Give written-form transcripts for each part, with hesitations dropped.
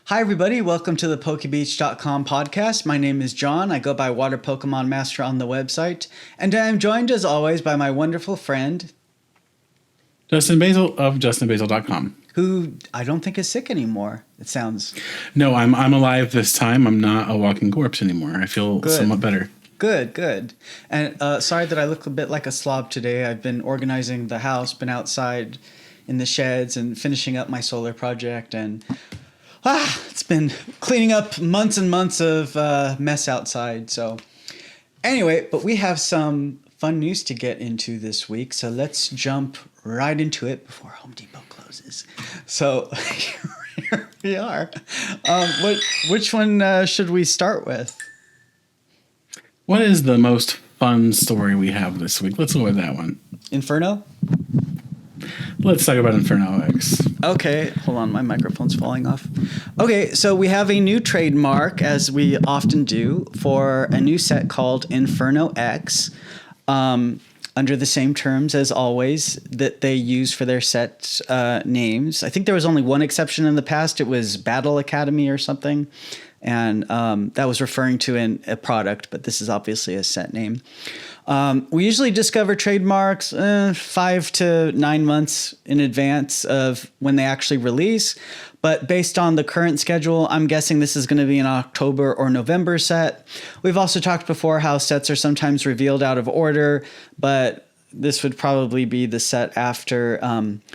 Hi, everybody. Welcome to the PokeBeach.com podcast. My name is John. I go by Water Pokemon Master on the website. And I am joined, as always, by my wonderful friend, Justin Basil of justinbasil.com. Who I don't think is sick anymore. It sounds... No, I'm alive this time. I'm not a walking corpse anymore. I feel somewhat better. Good. And sorry that I look a bit like a slob today. I've been organizing the house, been outside in the sheds and finishing up my solar project. And it's been cleaning up months and months of mess outside. So anyway, but we have some fun news to get into this week. So let's jump right into it before Home Depot closes. So here we are. Which one should we start with? What is the most fun story we have this week? Let's go with that one. Inferno? Let's talk about Inferno X. Okay, hold on, my microphone's falling off. Okay, so we have a new trademark, as we often do, for a new set called Inferno X, under the same terms as always that they use for their set names. I think there was only one exception in the past. It was Battle Academy or something, and that was referring to a product, but this is obviously a set name. We usually discover trademarks 5 to 9 months in advance of when they actually release. But based on the current schedule, I'm guessing this is going to be an October or November set. We've also talked before how sets are sometimes revealed out of order, but this would probably be the set after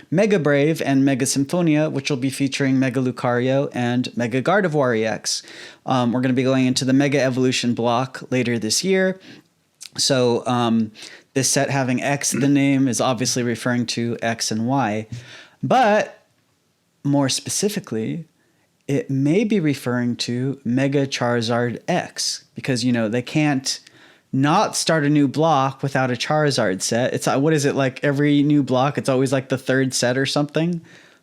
Mega Brave and Mega Symphonia, which will be featuring Mega Lucario and Mega Gardevoir EX. We're going to be going into the Mega Evolution block later this year. So this set having X in the name is obviously referring to X and Y. But more specifically, it may be referring to Mega Charizard X because, you know, they can't not start a new block without a Charizard set. It's what is it, like every new block? It's always like the third set or something.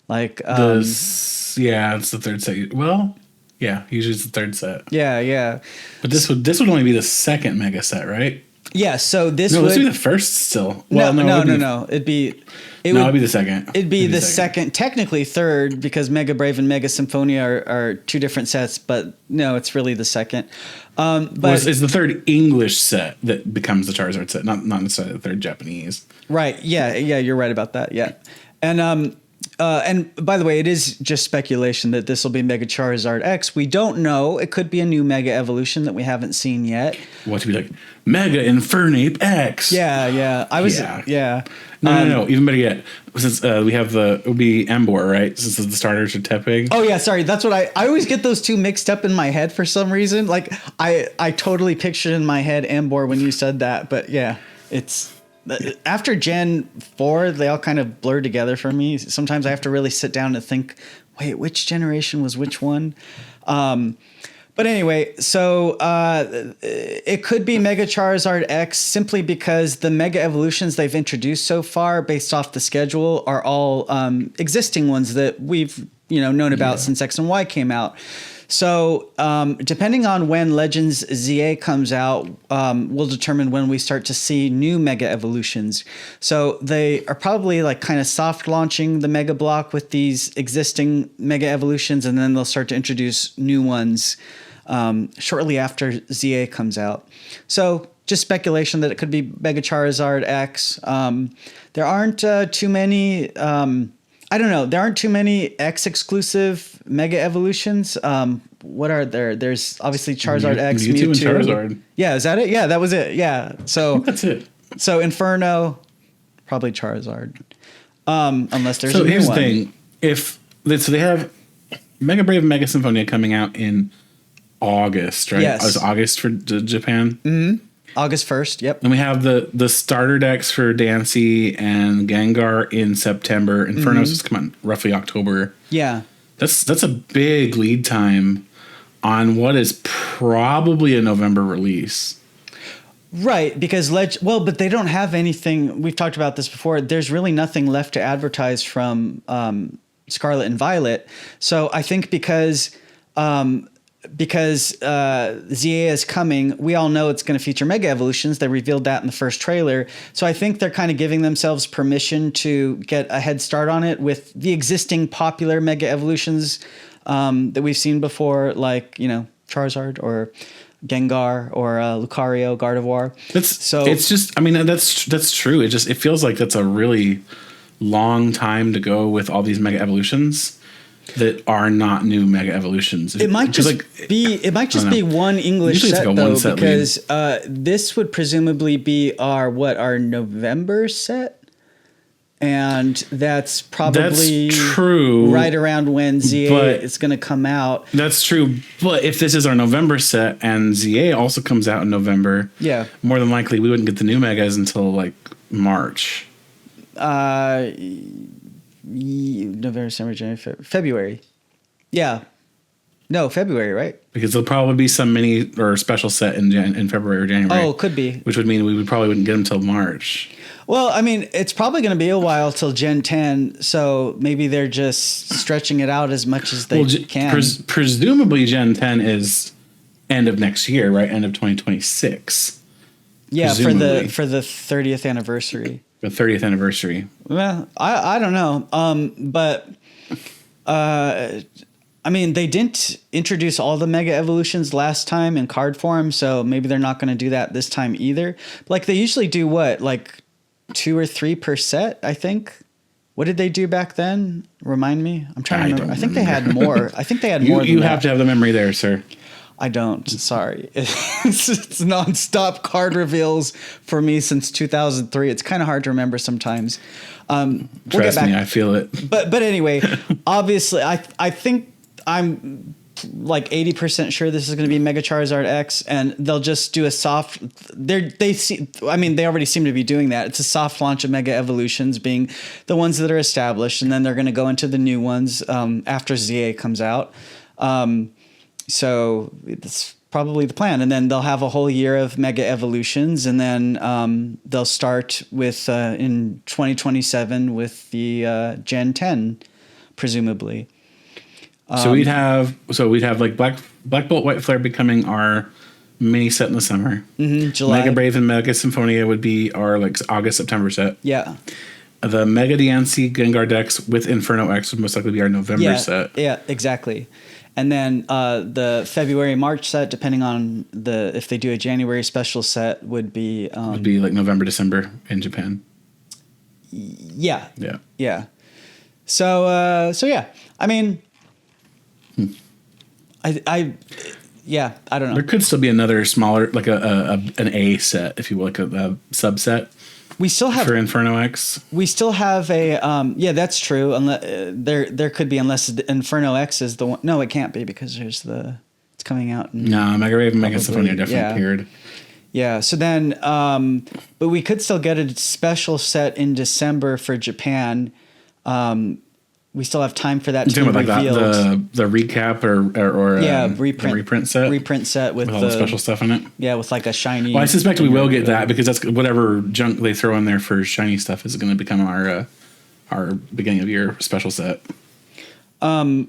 Like it's the third set. Well, yeah, usually it's the third set. Yeah. But this would only be the second Mega set, right? Yeah. So this would be the first still. Well, no. It'd be the second. It'd be the second, technically third, because Mega Brave and Mega Symphonia are two different sets, but no, it's really the second. But it's the third English set that becomes the Charizard set, not necessarily the third Japanese. Right. Yeah, you're right about that. Yeah. And by the way, it is just speculation that this will be Mega Charizard X. We don't know. It could be a new Mega Evolution that we haven't seen yet. What to be like Mega Infernape X? Yeah. Yeah. No. Even better yet, since we have it would be Emboar, right? Since the starters are Tepig. Oh yeah, sorry. That's what I always get those two mixed up in my head for some reason. Like I totally pictured in my head Emboar when you said that, but yeah, it's. After Gen 4, they all kind of blur together for me. Sometimes I have to really sit down and think, wait, which generation was which one? But anyway, so it could be Mega Charizard X simply because the Mega Evolutions they've introduced so far, based off the schedule, are all existing ones that we've known about since X and Y came out. So depending on when Legends ZA comes out, will determine when we start to see new Mega Evolutions. So they are probably like kind of soft launching the Mega Block with these existing Mega Evolutions, and then they'll start to introduce new ones shortly after ZA comes out. So just speculation that it could be Mega Charizard X. There aren't too many... I don't know. There aren't too many X exclusive Mega Evolutions. What are there? There's obviously Charizard X, Mewtwo. And Charizard. Yeah, is that it? Yeah, that was it. Yeah. So that's it. So Inferno, probably Charizard. Unless there's a new one. So here's the thing. So they have Mega Brave and Mega Symphonia coming out in August, right? Yes. It's August for Japan. Mm-hmm. August 1st, yep. And we have the starter decks for Dancy and Gengar in September. Inferno's just come out roughly October. Yeah. That's a big lead time on what is probably a November release. Right, because but they don't have anything. We've talked about this before. There's really nothing left to advertise from Scarlet and Violet. So I think because ZA is coming, we all know it's going to feature Mega Evolutions. They revealed that in the first trailer. So I think they're kind of giving themselves permission to get a head start on it with the existing popular Mega Evolutions that we've seen before, like, Charizard or Gengar or Lucario, Gardevoir. It's just, I mean, that's true. It feels like that's a really long time to go with all these Mega Evolutions that are not new Mega Evolutions. It might just be one English set, like though, set because this would presumably be our November set. And that's probably true, right around when ZA is going to come out. That's true. But if this is our November set and ZA also comes out in November, more than likely we wouldn't get the new Megas until like March. November, December, January, February. Yeah. No, February, right? Because there'll probably be some mini or special set in February or January. Oh, could be. Which would mean we probably wouldn't get them until March. Well, I mean, it's probably going to be a while till Gen 10, so maybe they're just stretching it out as much as they can. Presumably Gen 10 is end of next year, right? End of 2026. Yeah, presumably. for the 30th anniversary. The 30th anniversary. Well, I don't know. But I mean, they didn't introduce all the Mega Evolutions last time in card form, so maybe they're not going to do that this time either. Like, they usually do what? Like 2 or 3 per set, I think. What did they do back then? Remind me. I'm trying to remember. I think they had more. I think they had more than you that. have to have the memory there, sir. I don't. Sorry. It's nonstop card reveals for me since 2003. It's kind of hard to remember sometimes. Trust me, I feel it. But anyway, obviously, I think I'm like 80% sure this is going to be Mega Charizard X, and they'll just do a soft. They already seem to be doing that. It's a soft launch of Mega Evolutions, being the ones that are established, and then they're going to go into the new ones after ZA comes out. So it's probably the plan, and then they'll have a whole year of Mega Evolutions, and then they'll start with in 2027 with the Gen 10, presumably. So we'd have like Black Bolt, White Flare becoming our mini set in the summer. July. Mega Brave and Mega Symphonia would be our like August, September set. Yeah. The Mega DNC Gengar decks with Inferno X would most likely be our November set. Yeah, exactly. And then the February, March set, depending on if they do a January special set, would be like November, December in Japan. Yeah. Yeah. Yeah. So yeah. I mean, I don't know. There could still be another smaller, like an A set, if you will, like a subset. We still have for Inferno X. We still have a that's true. Unless there could be, unless Inferno X is the one. No, it can't be because it's coming out. No, Mega Rave and Mega Symphonia are definitely appeared. Yeah. So then, but we could still get a special set in December for Japan. We still have time for that to be revealed. The recap or reprint set with all the special stuff in it. Yeah, with like a shiny. Well, I suspect we will get that because that's whatever junk they throw in there for shiny stuff is going to become our beginning of year special set. I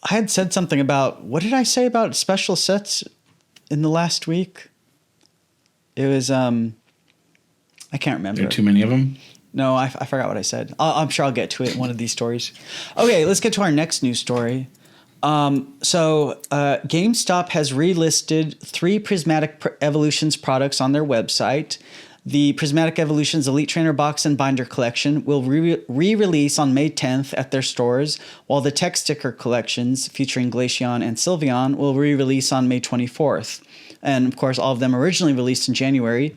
had said something about, what did I say about special sets in the last week? It was I can't remember. There are too many of them. No, I forgot what I said. I'm sure I'll get to it in one of these stories. Okay, let's get to our next news story. So GameStop has relisted 3 Prismatic Evolutions products on their website. The Prismatic Evolutions Elite Trainer Box and Binder Collection will re-release on May 10th at their stores, while the Tech Sticker collections featuring Glaceon and Sylveon will re-release on May 24th. And of course, all of them originally released in January.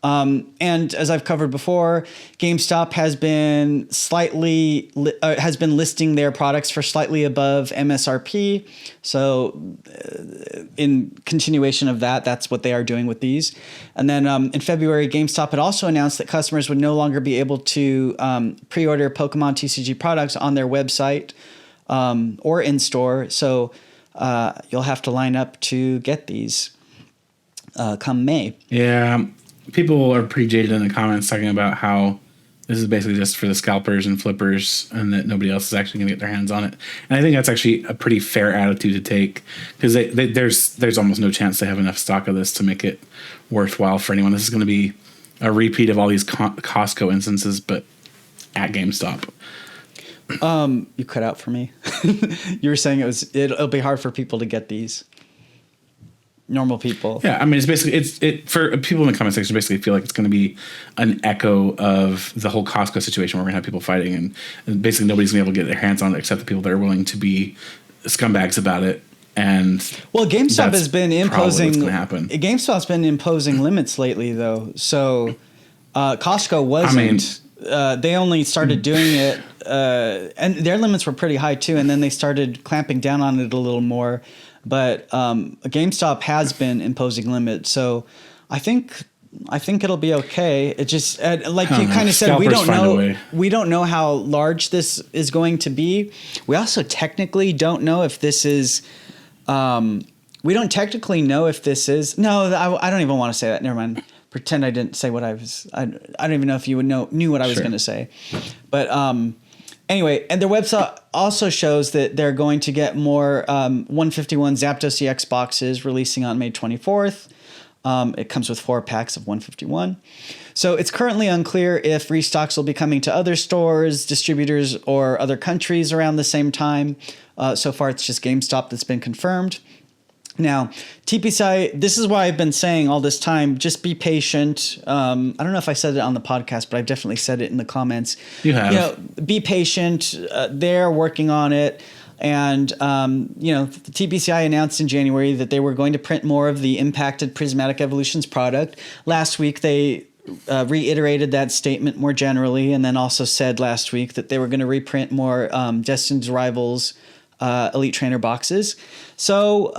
And as I've covered before, GameStop has been listing their products for slightly above MSRP. So in continuation of that, that's what they are doing with these. And then in February, GameStop had also announced that customers would no longer be able to pre-order Pokemon TCG products on their website or in store. So you'll have to line up to get these come May. Yeah. People are pretty jaded in the comments talking about how this is basically just for the scalpers and flippers and that nobody else is actually going to get their hands on it. And I think that's actually a pretty fair attitude to take because there's almost no chance they have enough stock of this to make it worthwhile for anyone. This is going to be a repeat of all these Costco instances, but at GameStop. You cut out for me. You were saying it'll be hard for people to get these. Normal people. Yeah, I mean, it's basically for people in the comment section. Basically, feel like it's going to be an echo of the whole Costco situation, where we're going to have people fighting, and basically nobody's going to be able to get their hands on it except the people that are willing to be scumbags about it. And well, GameStop has been imposing. GameStop's been imposing limits lately, though. So Costco wasn't. They only started doing it, and their limits were pretty high too. And then they started clamping down on it a little more. But GameStop has been imposing limits, so I think it'll be okay. It just like you kind of said, we don't know how large this is going to be. We also technically don't know if this is. We don't technically know if this is. No, I don't even want to say that. Never mind. Pretend I didn't say what I was. I don't even know if you knew what I was going to say, but. Anyway, and their website also shows that they're going to get more 151 Zapdos EX boxes releasing on May 24th. It comes with 4 packs of 151. So it's currently unclear if Restocks will be coming to other stores, distributors, or other countries around the same time. So far, it's just GameStop that's been confirmed. Now, TPCI, this is why I've been saying all this time, just be patient. I don't know if I said it on the podcast, but I've definitely said it in the comments. You have. Be patient. They're working on it. And, the TPCI announced in January that they were going to print more of the impacted Prismatic Evolutions product. Last week, they reiterated that statement more generally, and then also said last week that they were going to reprint more Destined Rivals Elite Trainer boxes. So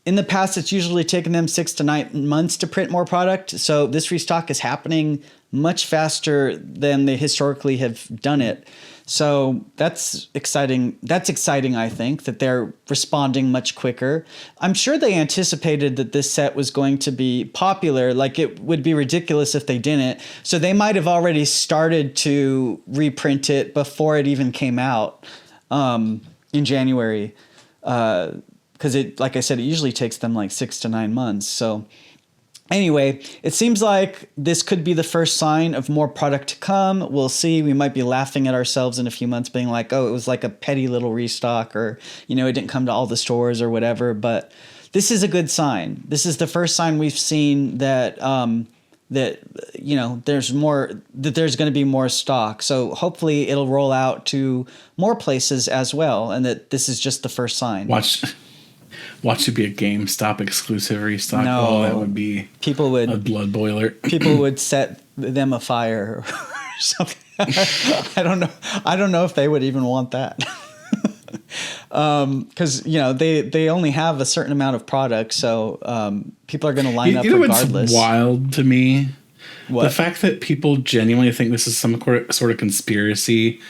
in the past, it's usually taken them 6 to 9 months to print more product. So this restock is happening much faster than they historically have done it. So that's exciting. That's exciting, I think, that they're responding much quicker. I'm sure they anticipated that this set was going to be popular. Like, it would be ridiculous if they didn't. So they might have already started to reprint it before it even came out in January. Because like I said, it usually takes them like 6 to 9 months. So anyway, it seems like this could be the first sign of more product to come. We'll see. We might be laughing at ourselves in a few months being like, oh, it was like a petty little restock, or, it didn't come to all the stores or whatever. But this is a good sign. This is the first sign we've seen that there's going to be more stock. So hopefully it'll roll out to more places as well, and that this is just the first sign. Watch it be a GameStop exclusive restock. No, oh, that would be a blood boiler. People would set them afire or something. I don't know if they would even want that. Because they only have a certain amount of product, so people are going to line up regardless. What's wild to me? What? The fact that people genuinely think this is some sort of conspiracy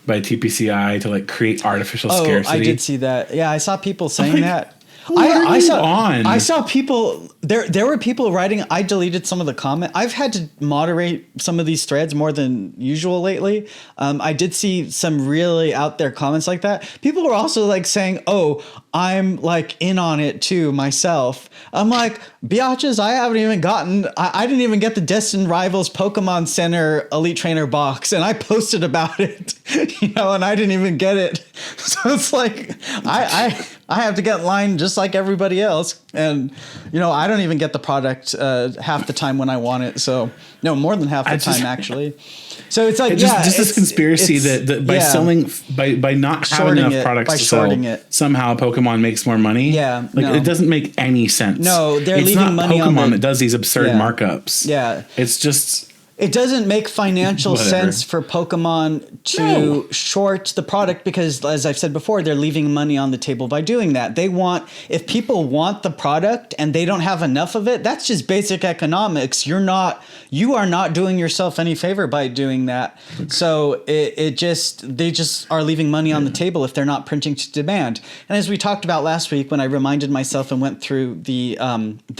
by TPCI to create artificial scarcity. I did see that. Yeah, I saw people saying that. I saw people there were people writing. I deleted some of the comment. I've had to moderate some of these threads more than usual lately. I did see some really out there comments like that. People were also saying, oh, I'm in on it too myself. I'm like, biatches, I haven't even gotten, I didn't even get the Destined Rivals Pokemon Center Elite Trainer box, and I posted about it, and I didn't even get it. So it's I have to get in line just like everybody else. And, I don't even get the product half the time when I want it. So, no, more than half the time, actually. So it's just this conspiracy that by selling, by not having enough products to sell, somehow Pokemon makes more money. Yeah. It doesn't make any sense. No, they're it's leaving not money Pokemon on that does these absurd markups. Yeah. It's just... It doesn't make financial sense for Pokemon to short the product because, as I've said before, they're leaving money on the table by doing that. If people want the product and they don't have enough of it, that's just basic economics. You are not doing yourself any favor by doing that. So they just are leaving money on the table if they're not printing to demand. And as we talked about last week, when I reminded myself and went through the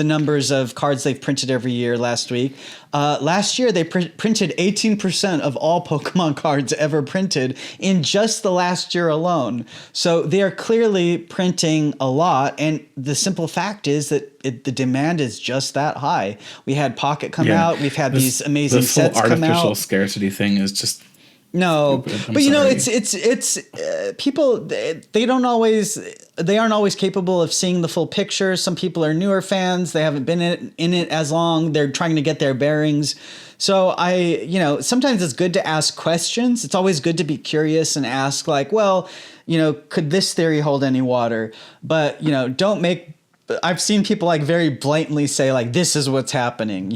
numbers of cards they've printed every year last week. Last year, they printed 18% of all Pokemon cards ever printed in just the last year alone. So they are clearly printing a lot. And the simple fact is that the demand is just that high. We had Pocket come out. We've had these amazing sets come out. This artificial scarcity thing is just No, I'm but you know, sorry. it's people. They don't always. They aren't always capable of seeing the full picture. Some people are newer fans. They haven't been in it as long. They're trying to get their bearings. So sometimes it's good to ask questions. It's always good to be curious and ask, like, well, could this theory hold any water? But don't make. I've seen people like very blatantly say like, this is what's happening,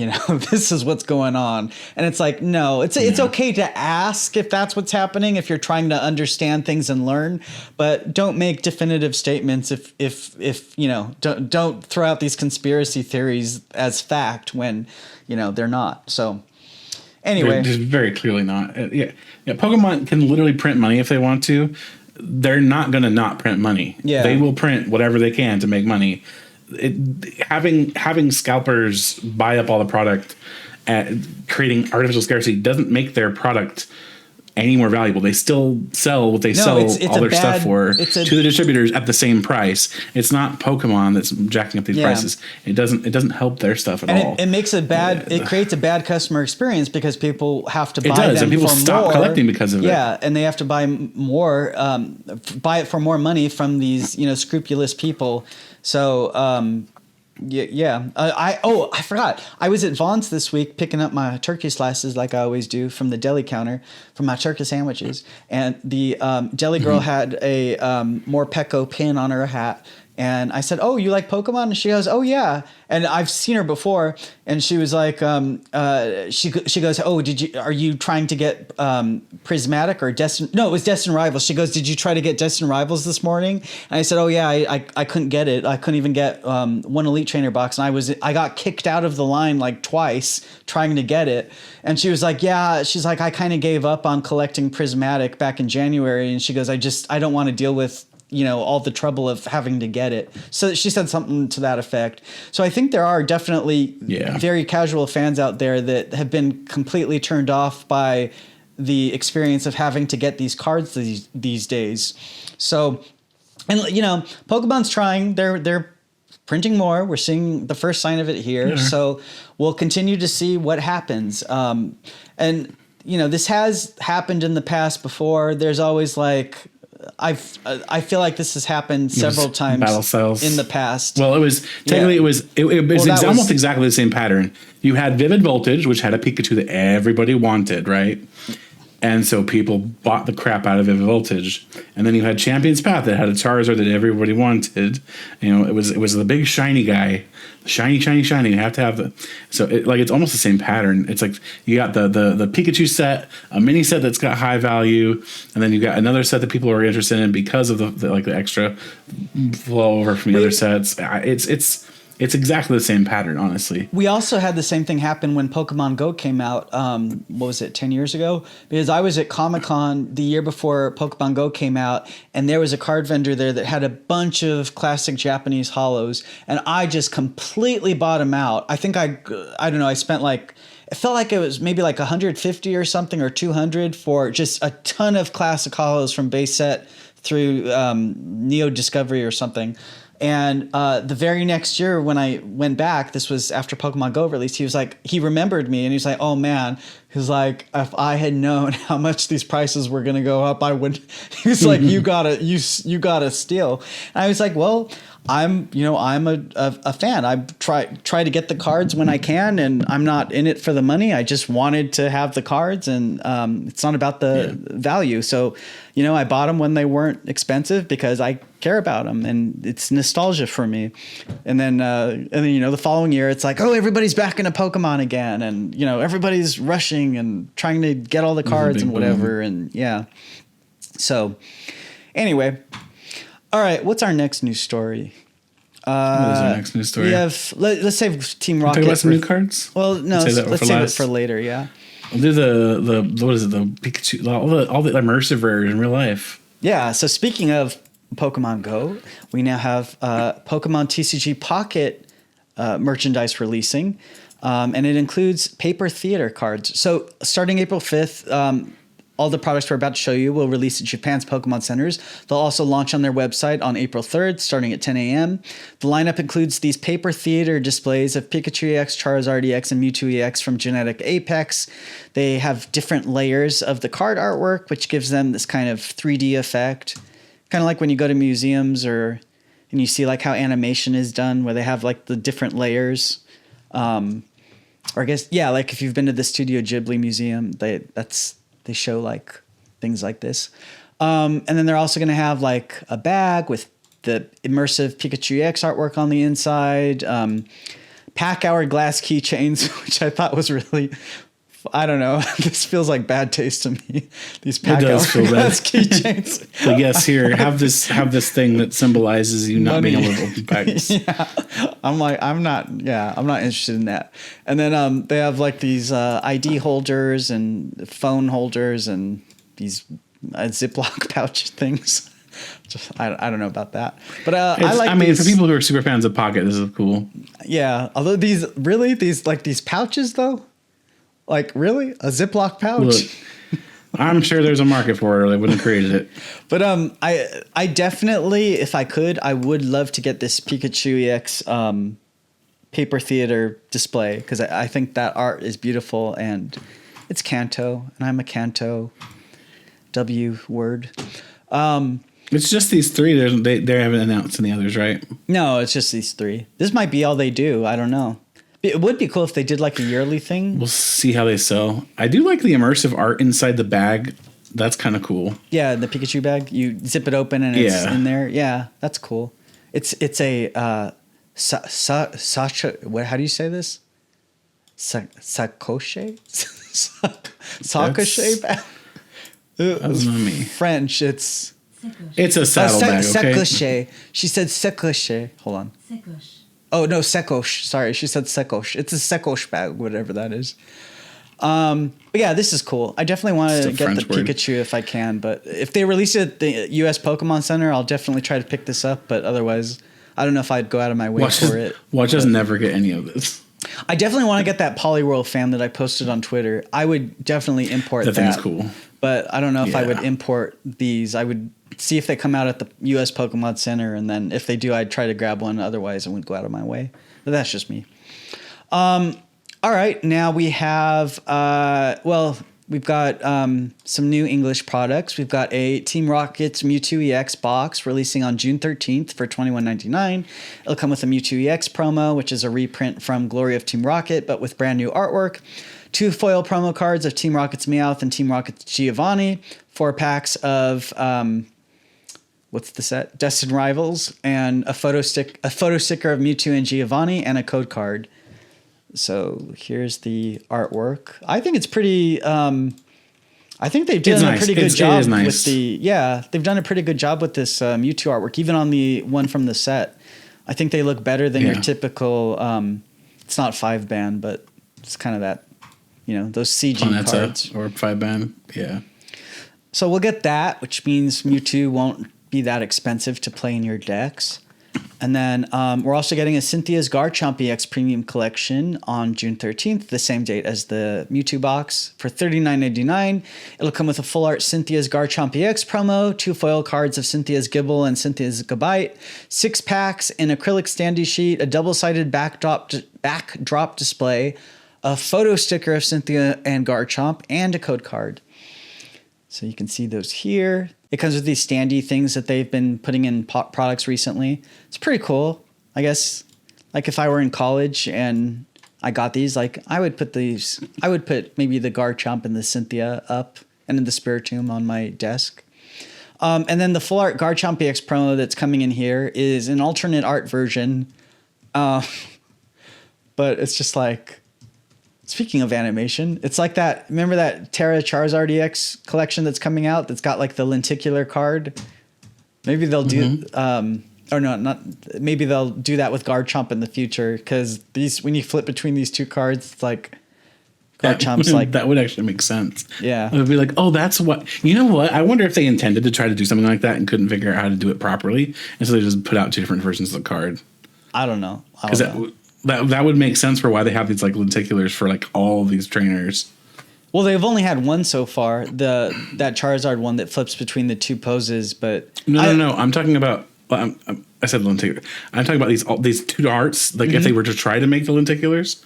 this is what's going on. And it's like, no, it's okay to ask if that's what's happening, if you're trying to understand things and learn, but don't make definitive statements if don't throw out these conspiracy theories as fact when, they're not. So anyway. They're just very clearly not. Yeah. Pokemon can literally print money if they want to. They're not going to not print money. Yeah. They will print whatever they can to make money. Having scalpers buy up all the product, creating artificial scarcity doesn't make their product any more valuable. They still sell what they sell all their stuff for to the distributors at the same price. It's not Pokemon that's jacking up these prices. It doesn't help their stuff at all. It makes it bad. It creates a bad customer experience because people have to buy them and people for stop more. collecting because of it. Yeah, and they have to buy more, buy it for more money from these scrupulous people. So I forgot. I was at Vaughn's this week picking up my turkey slices like I always do from the deli counter for my turkey sandwiches. And the deli girl had a Morpeko pin on her hat. And I said, "Oh, you like Pokemon?" And she goes, "Oh yeah." And I've seen her before, and she was like, she goes, "Oh, are you trying to get Prismatic or Destined?" No, it was Destined Rivals. She goes, "Did you try to get Destined Rivals this morning?" And I said, "Oh yeah, I couldn't get it. I couldn't even get one Elite Trainer box, and I got kicked out of the line like twice trying to get it." And she was like, "Yeah," she's like, "I kind of gave up on collecting Prismatic back in January," and she goes, I don't want to deal with all the trouble of having to get it." So she said something to that effect. So I think there are definitely very casual fans out there that have been completely turned off by the experience of having to get these cards these days. So, and Pokemon's trying. They're printing more. We're seeing the first sign of it here. Yeah. So we'll continue to see what happens. And this has happened in the past before. There's always like, I feel like this has happened several times battle cells in the past. Well, it was technically it was almost exactly the same pattern. You had Vivid Voltage, which had a Pikachu that everybody wanted, right? And so people bought the crap out of Vivid Voltage. And then you had Champion's Path that had a Charizard that everybody wanted. It was the big shiny guy. Shiny. You have to have the... So it's almost the same pattern. It's like you got the Pikachu set, a mini set that's got high value, and then you got another set that people are interested in because of the extra flow over from the other sets. It's exactly the same pattern, honestly. We also had the same thing happen when Pokemon Go came out, 10 years ago? Because I was at Comic-Con the year before Pokemon Go came out, and there was a card vendor there that had a bunch of classic Japanese holos, and I just completely bought them out. I think I don't know, I spent it felt like it was maybe like 150 or something, or 200 for just a ton of classic holos from base set through Neo Discovery or something. And the very next year when I went back, this was after Pokemon Go released, he remembered me and he was like, "Oh man," he's like, "if I had known how much these prices were going to go up, I would," he was like, you gotta steal. And I was like, well, I'm a fan. I try to get the cards when I can, and I'm not in it for the money. I just wanted to have the cards, and it's not about the value. So, I bought them when they weren't expensive because I care about them, and it's nostalgia for me. And then the following year, it's like, oh, everybody's back into Pokemon again, and everybody's rushing and trying to get all the cards and whatever, and yeah. So, anyway. All right, what's our next news story? What is our next news story? We have. Let's save Team Rocket. Talk about some new cards. Well, no, let's save it for later. Yeah. We'll do the what is it? The Pikachu, all the immersive rares in real life. Yeah. So speaking of Pokemon Go, we now have Pokemon TCG Pocket merchandise releasing, and it includes paper theater cards. So starting April 5th. all the products we're about to show you will release at Japan's Pokemon Centers. They'll also launch on their website on April 3rd, starting at 10 a.m. The lineup includes these paper theater displays of Pikachu EX, Charizard EX, and Mewtwo EX from Genetic Apex. They have different layers of the card artwork, which gives them this kind of 3D effect. Kind of like when you go to museums and you see like how animation is done, where they have like the different layers. Or I guess, yeah, like if you've been to the Studio Ghibli Museum, they show like things like this. And then they're also going to have like a bag with the immersive Pikachu EX artwork on the inside, pack hourglass keychains, which I thought was really, I don't know, this feels like bad taste to me. These pack hourglass keychains. Like, yes, here, have this thing that symbolizes you not being able to open packs. Yeah. I'm not interested in that. And then they have like these ID holders and phone holders and these Ziploc pouch things. Just I don't know about that, but I mean, for people who are super fans of Pocket, this is cool. Yeah, although these pouches though, like really a Ziploc pouch. Look, I'm sure there's a market for it, or they wouldn't have created it. But I definitely, if I could, I would love to get this Pikachu EX paper theater display, because I think that art is beautiful, and it's Kanto, and I'm a Kanto W word. It's just these three. They haven't announced any others, right? No, it's just these three. This might be all they do. I don't know. It would be cool if they did like a yearly thing. We'll see how they sell. I do like the immersive art inside the bag. That's kind of cool. Yeah, the Pikachu bag. You zip it open and it's in there. Yeah, that's cool. It's a Sacha. What? How do you say this? Sacoche. Sacoche bag. That's not me. French. It's a saddlebag. Okay. Sacoche. She said sacoche. Hold on. Secoche. Oh no, secoche. Sorry, she said secoche. It's a secoche bag, whatever that is. But yeah, this is cool. I definitely want to get French the word. Pikachu if I can, but if they release it at the US Pokemon Center, I'll definitely try to pick this up, but otherwise, I don't know if I'd go out of my way for it. Watch us never get any of this. I definitely want to get that Poliwhirl fan that I posted on Twitter. I would definitely import that. That thing is cool. But I don't know if I would import these. I would see if they come out at the US Pokemon Center, and then if they do, I'd try to grab one. Otherwise, I wouldn't go out of my way. But that's just me. All right, now we have, we've got some new English products. We've got a Team Rocket's Mewtwo EX box releasing on June 13th for $21.99. It'll come with a Mewtwo EX promo, which is a reprint from Glory of Team Rocket, but with brand new artwork. 2 foil promo cards of Team Rocket's Meowth and Team Rocket's Giovanni. 4 packs of, what's the set? Destined Rivals, and a photo sticker of Mewtwo and Giovanni, and a code card. So here's the artwork. I think it's pretty. I think they've done a pretty good job with the. Yeah, they've done a pretty good job with this Mewtwo artwork, even on the one from the set. I think they look better than your typical. It's not 5-band, but it's kind of that. Those CG cards or 5-band. Yeah. So we'll get that, which means Mewtwo won't be that expensive to play in your decks. And then we're also getting a Cynthia's Garchomp EX Premium Collection on June 13th, the same date as the Mewtwo box, for $39.99. It'll come with a full art Cynthia's Garchomp EX promo, 2 foil cards of Cynthia's Gibble and Cynthia's Gabite, 6 packs, an acrylic standee sheet, a double-sided backdrop display, a photo sticker of Cynthia and Garchomp, and a code card. So you can see those here. It comes with these standee things that they've been putting in products recently. It's pretty cool. I guess, like if I were in college and I got these, like I would put maybe the Garchomp and the Cynthia up, and then the Spiritomb on my desk. And then the full art Garchomp EX promo that's coming in here is an alternate art version. But it's just like, speaking of animation, it's like that. Remember that Terra Charizard EX collection that's coming out that's got like the lenticular card? Maybe they'll do, maybe they'll do that with Garchomp in the future, because when you flip between these 2 cards, it's like Garchomp's like. That would actually make sense. Yeah. It would be like, oh, that's what. You know what? I wonder if they intended to try to do something like that and couldn't figure out how to do it properly. And so they just put out 2 different versions of the card. I don't know. Because that would make sense for why they have these like lenticulars for like all of these trainers. Well, they've only had one so far. That Charizard one that flips between the two poses, but No. I'm talking about. I said lenticular. I'm talking about these two arts. Like if they were to try to make the lenticulars,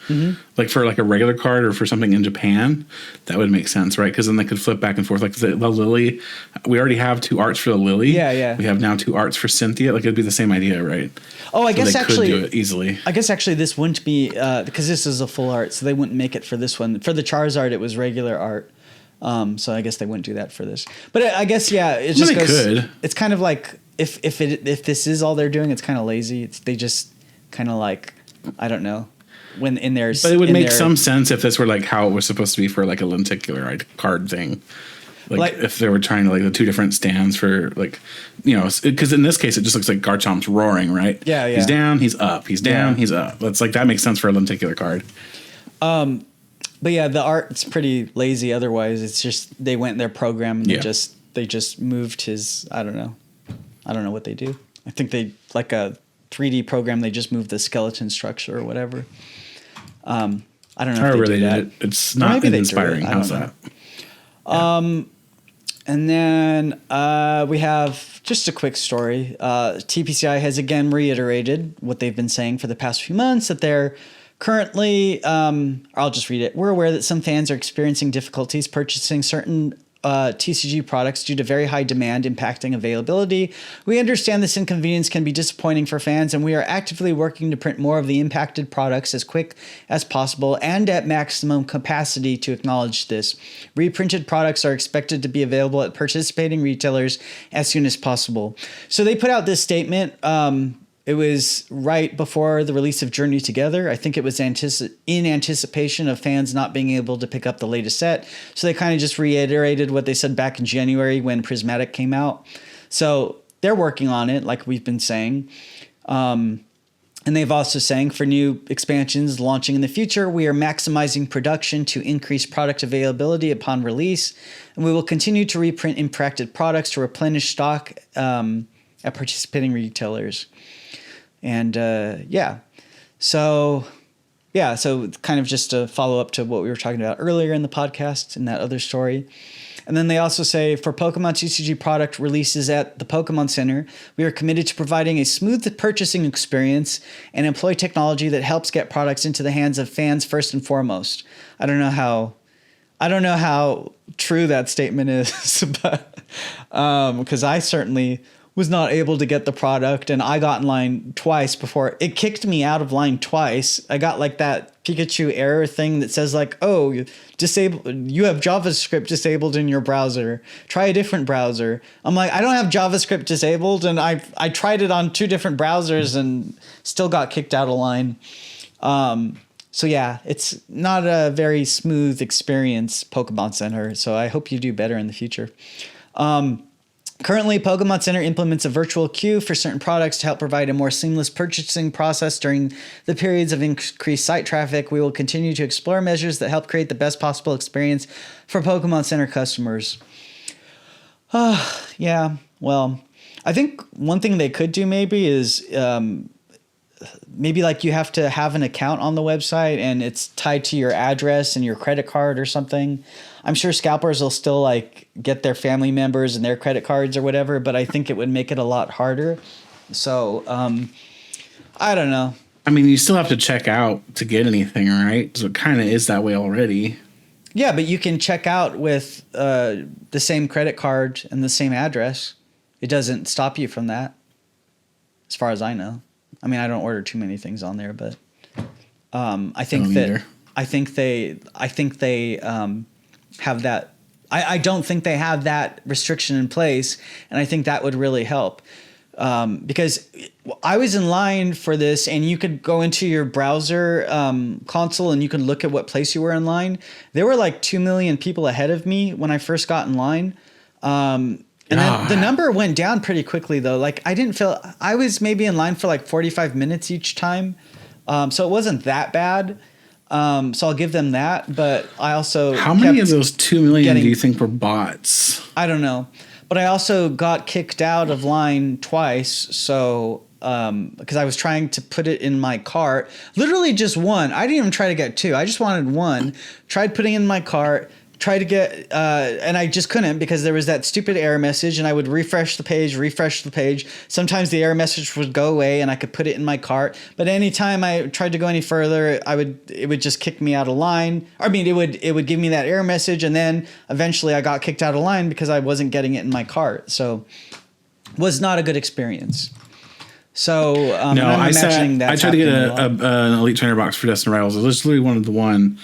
like for like a regular card or for something in Japan, that would make sense, right? Because then they could flip back and forth. Like the Lily, we already have two arts for the Lily. Yeah. We have now two arts for Cynthia. Like it'd be the same idea, right? Oh, I guess they actually could do it easily. I guess actually this wouldn't be because this is a full art, so they wouldn't make it for this one. For the Charizard, it was regular art. So I guess they wouldn't do that for this. But I guess it just goes. Could. It's kind of like if this is all they're doing, it's kind of lazy. They just kind of like I don't know when in their. But it would make some sense if this were like how it was supposed to be for like a lenticular card thing. Like if they were trying to like the two different stands for like, because in this case it just looks like Garchomp's roaring, right? Yeah. He's down, he's up. He's down, he's up. That's like that makes sense for a lenticular card. But yeah, the art's pretty lazy. Otherwise, it's just they went in their program and they just moved his. I don't know what they do. I think they like a 3D program. They just moved the skeleton structure or whatever. I don't know. However if they do that. It's not inspiring. How's that? And then we have just a quick story. TPCI has again reiterated what they've been saying for the past few months that they're currently, I'll just read it. We're aware that some fans are experiencing difficulties purchasing certain TCG products due to very high demand impacting availability. We understand this inconvenience can be disappointing for fans, and we are actively working to print more of the impacted products as quick as possible and at maximum capacity to acknowledge this. Reprinted products are expected to be available at participating retailers as soon as possible. So they put out this statement. It was right before the release of Journey Together. I think it was in anticipation of fans not being able to pick up the latest set. So they kind of just reiterated what they said back in January when Prismatic came out. So they're working on it, like we've been saying. And they've also saying for new expansions launching in the future, we are maximizing production to increase product availability upon release. And we will continue to reprint impacted products to replenish stock at participating retailers. And so kind of just to follow up to what we were talking about earlier in the podcast in that other story. And then they also say for Pokemon TCG product releases at the Pokemon Center, we are committed to providing a smooth purchasing experience and employ technology that helps get products into the hands of fans first and foremost. I don't know how true that statement is, but because I certainly was not able to get the product, and I got in line twice before it kicked me out of line twice. I got like that Pikachu error thing that says like, oh, you have JavaScript disabled in your browser. Try a different browser. I'm like, I don't have JavaScript disabled, and I tried it on 2 different browsers and still got kicked out of line. So yeah, it's not a very smooth experience, Pokemon Center. So I hope you do better in the future. Currently, Pokemon Center implements a virtual queue for certain products to help provide a more seamless purchasing process during the periods of increased site traffic. We will continue to explore measures that help create the best possible experience for Pokemon Center customers. Yeah, well, I think one thing they could do maybe is maybe like you have to have an account on the website and it's tied to your address and your credit card or something. I'm sure scalpers will still like get their family members and their credit cards or whatever, but I think it would make it a lot harder. So I don't know. I mean, you still have to check out to get anything, right? So it kind of is that way already. Yeah, but you can check out with the same credit card and the same address. It doesn't stop you from that, as far as I know. I mean, I don't order too many things on there, but I think they have that. I don't think they have that restriction in place, and I think that would really help. Because I was in line for this, and you could go into your browser console and you can look at what place you were in line. There were like 2 million people ahead of me when I first got in line. And then the number went down pretty quickly, though. Like I was maybe in line for like 45 minutes each time. So it wasn't that bad. So I'll give them that. But I also how many of those 2 million do you think were bots? I don't know. But I also got kicked out of line twice. So because I was trying to put it in my cart, literally just one. I didn't even try to get 2. I just wanted 1. Tried putting it in my cart. try to get, and I just couldn't because there was that stupid error message, and I would refresh the page. Sometimes the error message would go away and I could put it in my cart. But anytime I tried to go any further, it would just kick me out of line. I mean, it would give me that error message, and then eventually I got kicked out of line because I wasn't getting it in my cart. So was not a good experience. So no, I tried to get an Elite Trainer box for Destined Rivals. I literally wanted the one,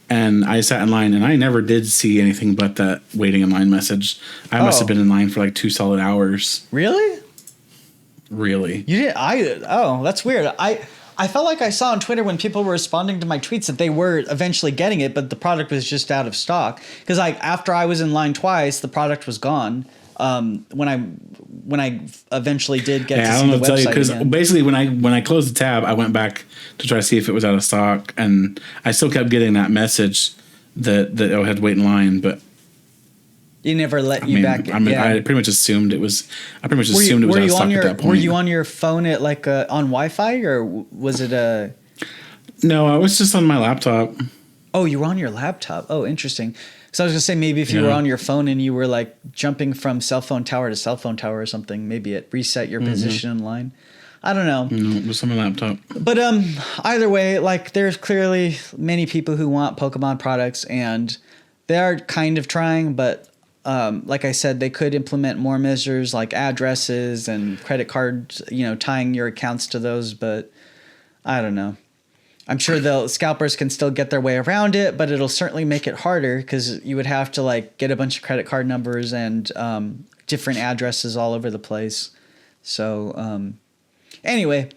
and I sat in line, and I never did see anything but that waiting in line message. I must have been in line for like 2 solid hours. Really? Really? You did? That's weird. I felt like I saw on Twitter when people were responding to my tweets that they were eventually getting it, but the product was just out of stock. Because like after I was in line twice, the product was gone. When I eventually did get to see the website because basically when I closed the tab, I went back to try to see if it was out of stock, and I still kept getting that message that I had to wait in line, but it never let you back. I pretty much assumed it was. I pretty much assumed it was out of stock at that point. Were you on your phone at like on Wi-Fi, or was it a? No, I was just on my laptop. Oh, you were on your laptop. Oh, interesting. So I was gonna say maybe if you were on your phone and you were like jumping from cell phone tower to cell phone tower or something, maybe it reset your position in line. I don't know. No, it was on my laptop. But either way, like there's clearly many people who want Pokemon products, and they are kind of trying. But like I said, they could implement more measures like addresses and credit cards. Tying your accounts to those. But I don't know. I'm sure the scalpers can still get their way around it, but it'll certainly make it harder because you would have to like get a bunch of credit card numbers and different addresses all over the place. So anyway,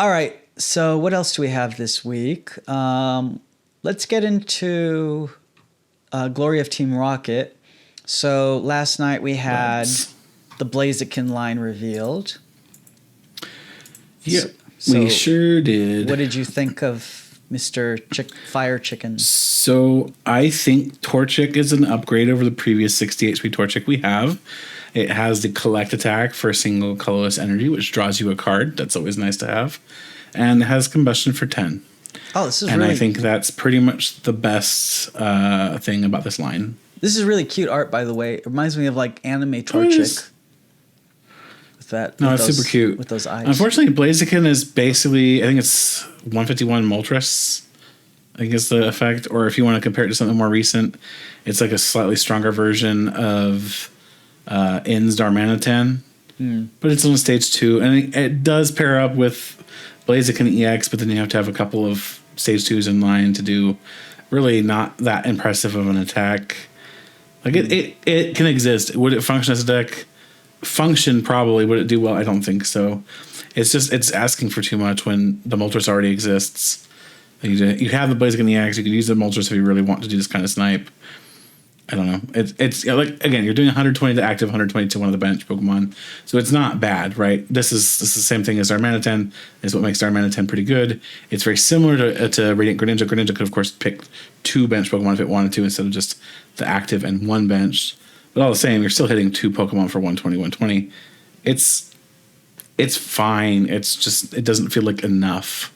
all right. So what else do we have this week? Let's get into Glory of Team Rocket. So last night we had the Blaziken line revealed. Yeah. We sure did. What did you think of Mr. Fire Chicken? So I think Torchic is an upgrade over the previous 60 HP Torchic we have. It has the collect attack for a single colorless energy, which draws you a card. That's always nice to have. And it has combustion for 10. Oh, this is and I think that's pretty much the best thing about this line. This is really cute art, by the way. It reminds me of like anime Torchic. It's super cute with those eyes. Unfortunately, Blaziken is basically, I think it's 151 Moltres. I think it's the effect. Or if you want to compare it to something more recent, it's like a slightly stronger version of In's Darmanitan. But it's on stage 2, and it does pair up with Blaziken EX. But then you have to have a couple of stage 2s in line to do really not that impressive of an attack. Like it can exist. Would it function as a deck? Function probably. Would it do well? I don't think so. It's asking for too much when the Moltres already exists. You have the Blaziken EX. You can use the Moltres if you really want to do this kind of snipe. I don't know. It's like, again, you're doing 120 to active, 120 to one of the bench Pokemon, so it's not bad, right? This is the same thing as Darmanitan. Is what makes Darmanitan pretty good. It's very similar to Radiant Greninja. Greninja could of course pick 2 bench Pokemon if it wanted to instead of just the active and 1 bench. But all the same, you're still hitting 2 Pokemon for 120, 120. It's fine. It's just, it doesn't feel like enough.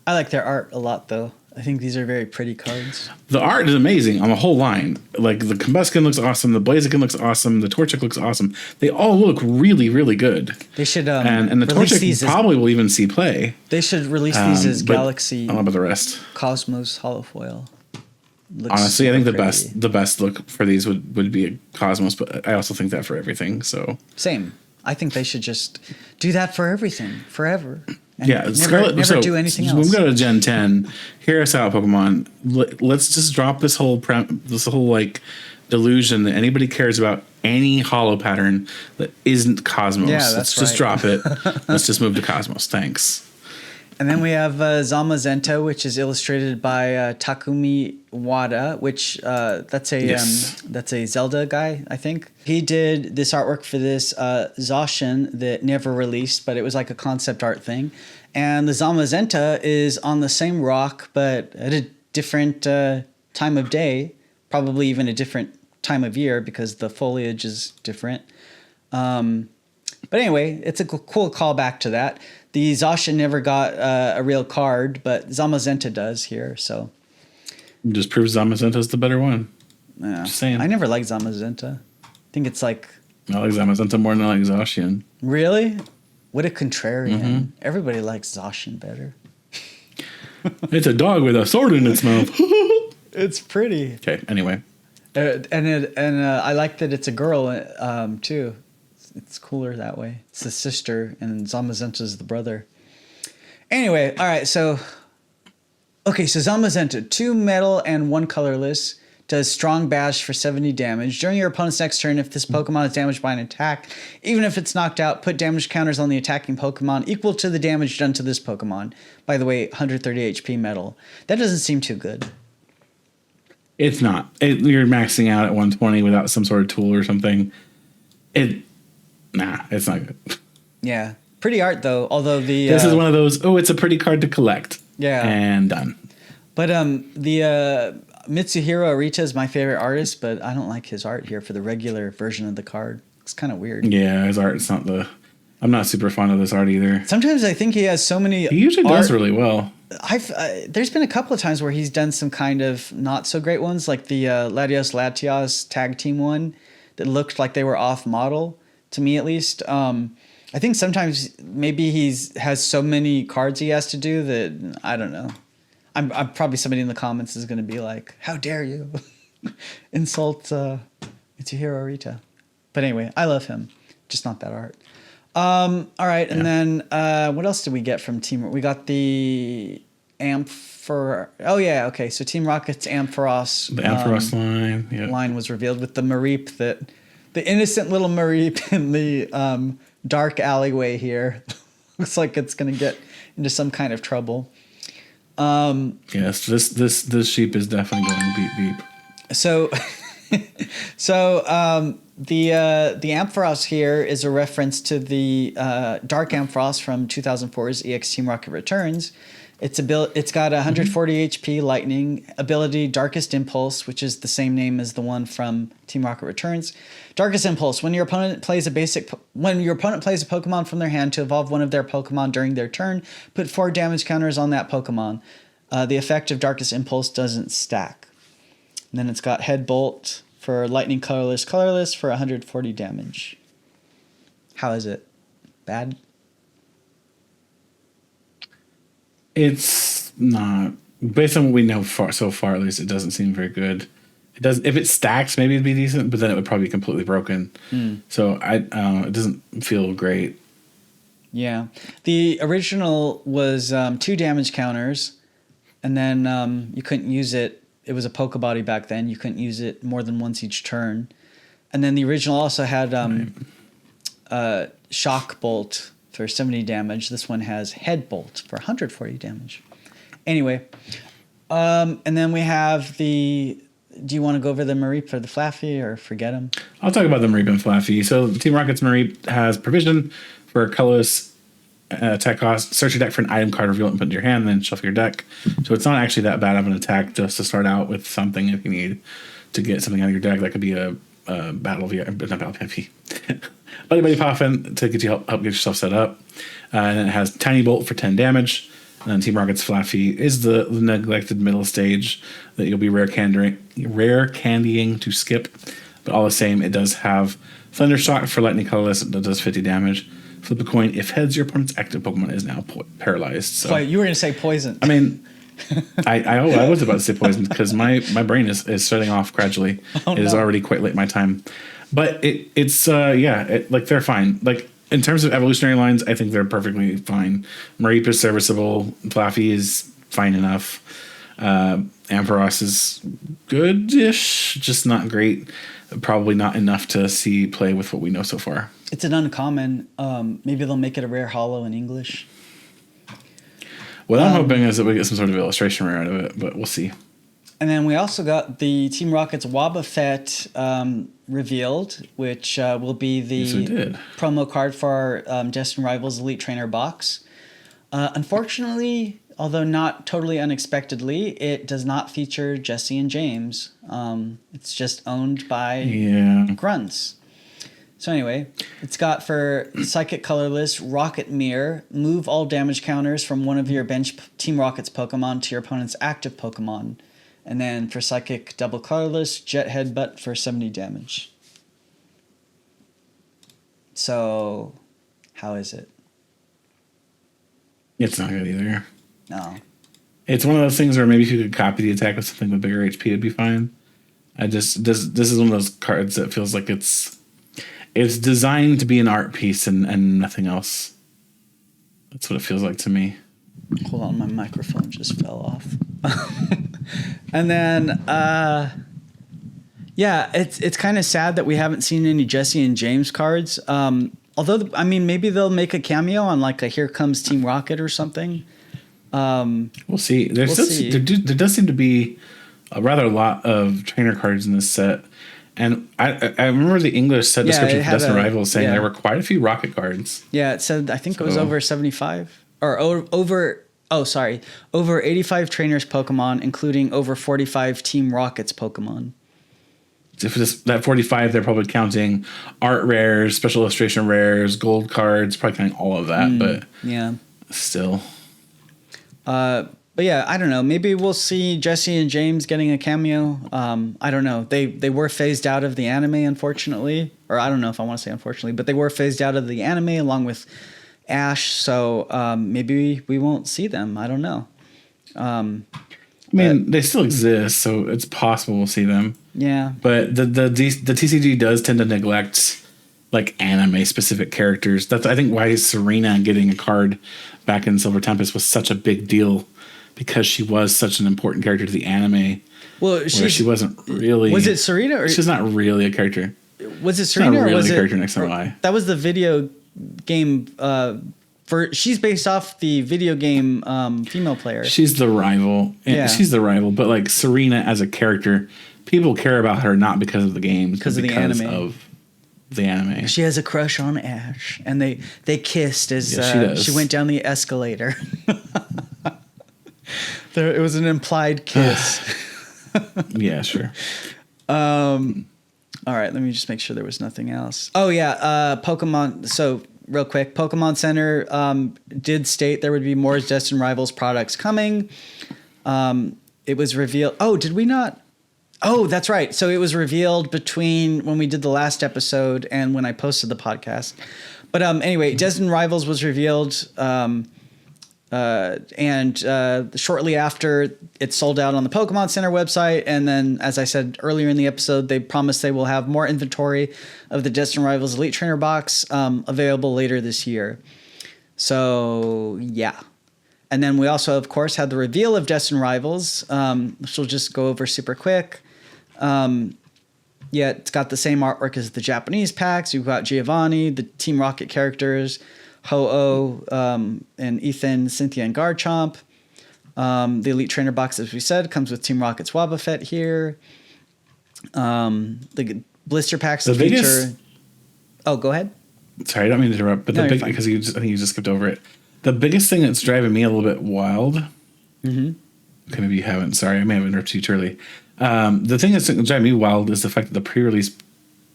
I like their art a lot, though. I think these are very pretty cards. The art is amazing on the whole line. Like the Combuskin looks awesome. The Blaziken looks awesome. The Torchic looks awesome. They all look really, really good. They should and the Torchic probably will even see play. They should release these as Galaxy. I don't know about the rest. Cosmos holofoil. Honestly, I think the best look for these would be a Cosmos, but I also think that for everything. So same. I think they should just do that for everything forever. And never do anything else. When we go to Gen 10, hear us out, Pokemon. Let's just drop this whole like delusion that anybody cares about any holo pattern that isn't Cosmos. Yeah, let's just drop it. Let's just move to Cosmos. Thanks. And then we have Zamazenta, which is illustrated by Takumi Wada, which that's a Zelda guy, I think. He did this artwork for this Zacian that never released, but it was like a concept art thing. And the Zamazenta is on the same rock, but at a different time of day, probably even a different time of year because the foliage is different. But anyway, it's a cool callback to that. The Zacian never got a real card, but Zamazenta does here. So Just proves Zamazenta's the better one. Yeah. Just saying. I never liked Zamazenta. I think it's like... I like Zamazenta more than I like Zacian. Really? What a contrarian. Everybody likes Zacian better. It's a dog with a sword in its mouth. It's pretty. Okay, anyway. I like that it's a girl, too. It's cooler that way. It's the sister, and Zamazenta's the brother. Anyway, all right, so... Okay, so Zamazenta, 2 metal and 1 colorless, does strong bash for 70 damage. During your opponent's next turn, if this Pokemon is damaged by an attack, even if it's knocked out, put damage counters on the attacking Pokemon equal to the damage done to this Pokemon. By the way, 130 HP metal. That doesn't seem too good. It's not. You're maxing out at 120 without some sort of tool or something. Nah, it's not good. Yeah. Pretty art, though, although the... This is one of those, it's a pretty card to collect. Yeah. And done. But the Mitsuhiro Arita is my favorite artist, but I don't like his art here for the regular version of the card. It's kind of weird. Yeah, his art's not I'm not super fond of this art either. Sometimes I think he has so many... He usually does really well. There's been a couple of times where he's done some kind of not so great ones, like the Latios Latios tag team one that looked like they were off model, to me at least. I think sometimes maybe has so many cards he has to do that I don't know. I'm probably somebody in the comments is going to be like, "How dare you insult Mitsuhiro Arita?" But anyway, I love him, just not that art. All right, and then what else did we get from Team? We got the Ampharos. Oh yeah, okay. So Team Rocket's Ampharos. The Ampharos line was revealed with the Mareep the innocent little Mareep in the dark alleyway here. Looks like it's going to get into some kind of trouble. Yes, this sheep is definitely going beep beep. So, the Ampharos here is a reference to the Dark Ampharos from 2004's EX Team Rocket Returns. It's got 140 HP lightning ability, Darkest Impulse, which is the same name as the one from Team Rocket Returns. Darkest Impulse: when your opponent plays a Pokemon from their hand to evolve one of their Pokemon during their turn, put 4 damage counters on that Pokemon. The effect of Darkest Impulse doesn't stack. And then it's got Head Bolt for lightning colorless for 140 damage. How is it? Bad? It's not, based on what we know so far, at least it doesn't seem very good. It does. If it stacks, maybe it'd be decent, but then it would probably be completely broken. So it doesn't feel great. Yeah. The original was 2 damage counters, and then you couldn't use it. It was a Pokebody back then. You couldn't use it more than once each turn. And then the original also had Shock Bolt for 70 damage. This one has Head Bolt for 140 damage. Anyway, and then we have the... Do you want to go over the Mareep for the Flaffy or forget him? I'll talk about the Mareep and Flaffy. So Team Rocket's Mareep has provision for a colorless attack cost. Search your deck for an item card, reveal it and put it in your hand, then shuffle your deck. So it's not actually that bad of an attack just to start out with something if you need to get something out of your deck. That could be a Battle VIP, not Battle VIP. Buddy Poffin to get you help get yourself set up. And then it has Tiny Bolt for 10 damage. And then Team Rocket's Flaffy is the neglected middle stage that you'll be rare candying to skip. But all the same, it does have Thundershock for lightning colorless that does 50 damage. Flip a coin. If heads, your opponent's active Pokemon is now paralyzed. So you were going to say poison. I mean, I was about to say poison because my brain is shutting off gradually. It is already quite late in my time. But it's they're fine. Like, in terms of evolutionary lines, I think they're perfectly fine. Mareep is serviceable. Flaffy is fine enough. Ampharos is good-ish, just not great. Probably not enough to see play with what we know so far. It's an uncommon. Maybe they'll make it a rare holo in English. What I'm hoping is that we get some sort of illustration rare out of it, but we'll see. And then we also got the Team Rocket's Wobbuffet revealed, which will be the promo card for our Destined Rivals Elite Trainer box. Unfortunately, although not totally unexpectedly, it does not feature Jesse and James. It's just owned by Grunts. So anyway, it's got for Psychic Colorless, Rocket Mirror, move all damage counters from one of your bench Team Rocket's Pokemon to your opponent's active Pokemon. And then for Psychic, double colorless, Jet Headbutt for 70 damage. So, how is it? It's not good either. No. It's one of those things where maybe if you could copy the attack with something with bigger HP, it'd be fine. This is one of those cards that feels like it's designed to be an art piece and nothing else. That's what it feels like to me. Hold on, my microphone just fell off. And then, yeah, it's kind of sad that we haven't seen any Jesse and James cards. Although, I mean, maybe they'll make a cameo on like a Here Comes Team Rocket or something. We'll see. There does seem to be a rather lot of trainer cards in this set. And I remember the English set description for Destined Rivals saying there were quite a few Rocket cards. Yeah, it said, I think it was over 75. Or over 85 trainers Pokemon, including over 45 Team Rockets Pokemon. If that 45, they're probably counting art rares, special illustration rares, gold cards, probably counting all of that. But yeah, still. But yeah, I don't know. Maybe we'll see Jesse and James getting a cameo. I don't know. They were phased out of the anime, unfortunately. Or I don't know if I want to say unfortunately, but they were phased out of the anime along with Ash. So maybe we won't see them. I don't know. I mean, they still exist, so it's possible we'll see them. Yeah. But the TCG does tend to neglect like anime specific characters. That's I think why Serena getting a card back in Silver Tempest was such a big deal, because she was such an important character to the anime. Well, she wasn't really. Was it Serena? Or she's not really a character. Was it Serena? Not really or was a character it, next to Y. That was the video game. She's based off the video game female player. She's the rival. Yeah. She's the rival, but like Serena as a character, people care about her not because of the games, because but of because the anime. of the anime. She has a crush on Ash, and they kissed as she went down the escalator. It was an implied kiss. Yeah, sure. All right, let me just make sure there was nothing else. Oh yeah, Pokemon. So real quick, Pokemon Center did state there would be more Destined Rivals products coming. It was revealed. Oh, did we not? Oh, that's right. So it was revealed between when we did the last episode and when I posted the podcast. But anyway, Destined Rivals was revealed, and shortly after it sold out on the Pokemon Center website. And then, as I said earlier in the episode, they promised they will have more inventory of the Destined Rivals Elite Trainer box available later this year. So, yeah. And then we also, of course, had the reveal of Destined Rivals, which we'll just go over super quick. Yeah, it's got the same artwork as the Japanese packs. You've got Giovanni, the Team Rocket characters, Ho-Oh, and Ethan, Cynthia, and Garchomp. The Elite Trainer box, as we said, comes with Team Rocket's Wobbuffet here. The blister packs feature... Oh, go ahead. Sorry, I don't mean to interrupt, but because I think you just skipped over it. The biggest thing that's driving me a little bit wild... Mm-hmm. Okay, maybe you haven't. Sorry, I may have interrupted you too early. The thing that's driving me wild is the fact that the pre-release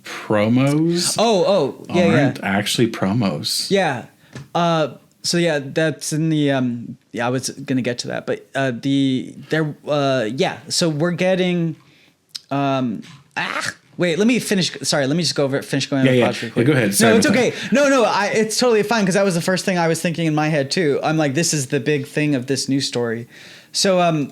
promos aren't actually promos. Yeah. So yeah, that's in the I was gonna get to that, but so we're getting wait, let me finish. Sorry, let me just go over it. Finish going over the plots real quick. Go ahead. Sorry, no, it's okay. No, it's totally fine, because that was the first thing I was thinking in my head too. I'm like, this is the big thing of this news story. So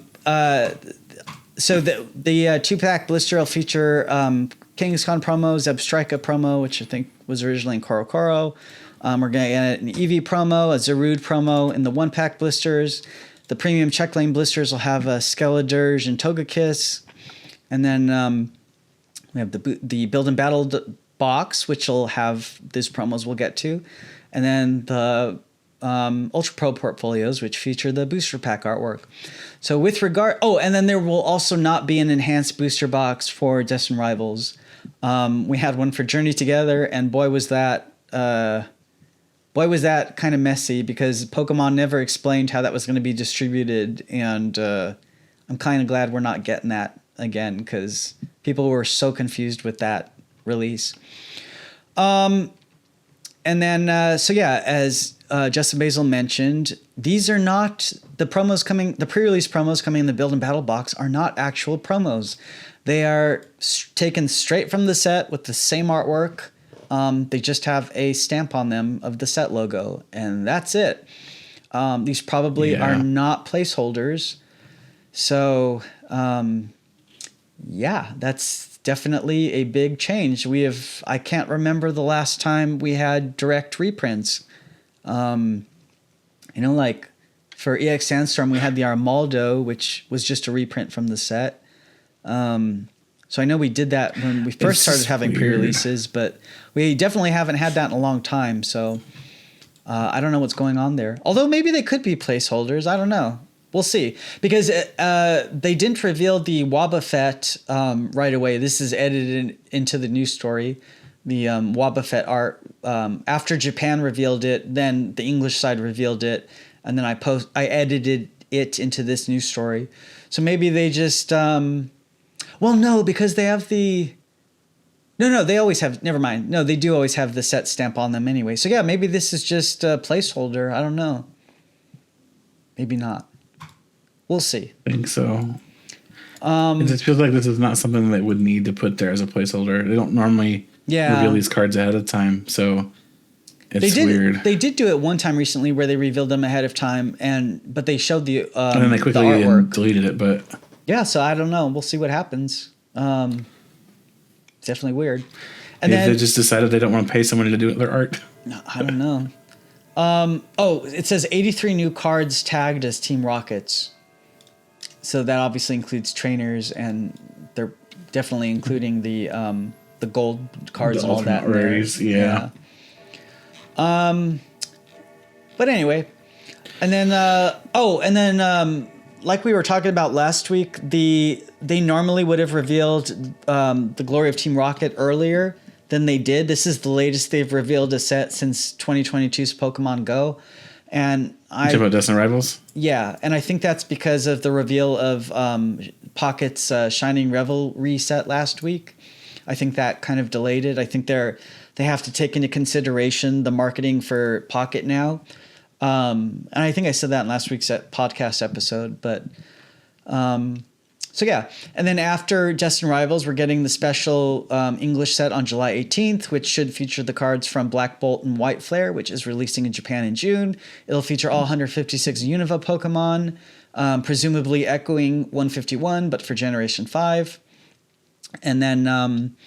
so the 2-pack blister will feature Kangaskhan promo, Zebstrika promo, which I think was originally in Korokoro. We're going to get an Eevee promo, a Zarude promo in the 1-pack blisters. The premium check lane blisters will have a Skeledirge and Togekiss. And then we have the Build and Battle box, which will have these promos we'll get to. And then the Ultra Pro portfolios, which feature the booster pack artwork. So with regard... Oh, and then there will also not be an enhanced booster box for Destined Rivals. We had one for Journey Together, and boy was that kind of messy, because Pokemon never explained how that was going to be distributed, and I'm kind of glad we're not getting that again, because people were so confused with that release. And then, as Justin Basil mentioned, these are not the promos coming, the pre-release promos coming in the Build and Battle box are not actual promos. They are taken straight from the set with the same artwork. They just have a stamp on them of the set logo, and that's it. These probably are not placeholders. So, that's definitely a big change. I can't remember the last time we had direct reprints. Like for EX Sandstorm, we had the Armaldo, which was just a reprint from the set. So I know we did that when we first started having pre-releases, but we definitely haven't had that in a long time. So I don't know what's going on there. Although maybe they could be placeholders. I don't know. We'll see. Because they didn't reveal the Wobbuffet right away. This is edited into the news story. The Wobbuffet art. After Japan revealed it, then the English side revealed it. And then I edited it into this news story. So maybe they just... no, because they have the... No, they always have... Never mind. No, they do always have the set stamp on them anyway. So yeah, maybe this is just a placeholder. I don't know. Maybe not. We'll see. I think so. It just feels like this is not something that would need to put there as a placeholder. They don't normally reveal these cards ahead of time, so it's weird. They did do it one time recently where they revealed them ahead of time, but they showed the and then they quickly deleted it. But yeah, so I don't know. We'll see what happens. Definitely weird. And then they just decided they don't want to pay someone to do their art. No, I don't know. It says 83 new cards tagged as Team Rockets. So that obviously includes trainers, and they're definitely including the gold cards and all that. Rares, yeah. But anyway, and then like we were talking about last week, they normally would have revealed the Glory of Team Rocket earlier than they did. This is the latest they've revealed a set since 2022's Pokemon Go. And you talking about Destined Rivals? Yeah, and I think that's because of the reveal of Pocket's Shining Revelry set last week. I think that kind of delayed it. I think they have to take into consideration the marketing for Pocket now. And I think I said that in last week's podcast episode. But so yeah. And then after Destined Rivals, we're getting the special English set on July 18th, which should feature the cards from Black Bolt and White Flare, which is releasing in Japan in June. It'll feature all 156 Unova Pokemon, presumably echoing 151, but for Generation 5. And then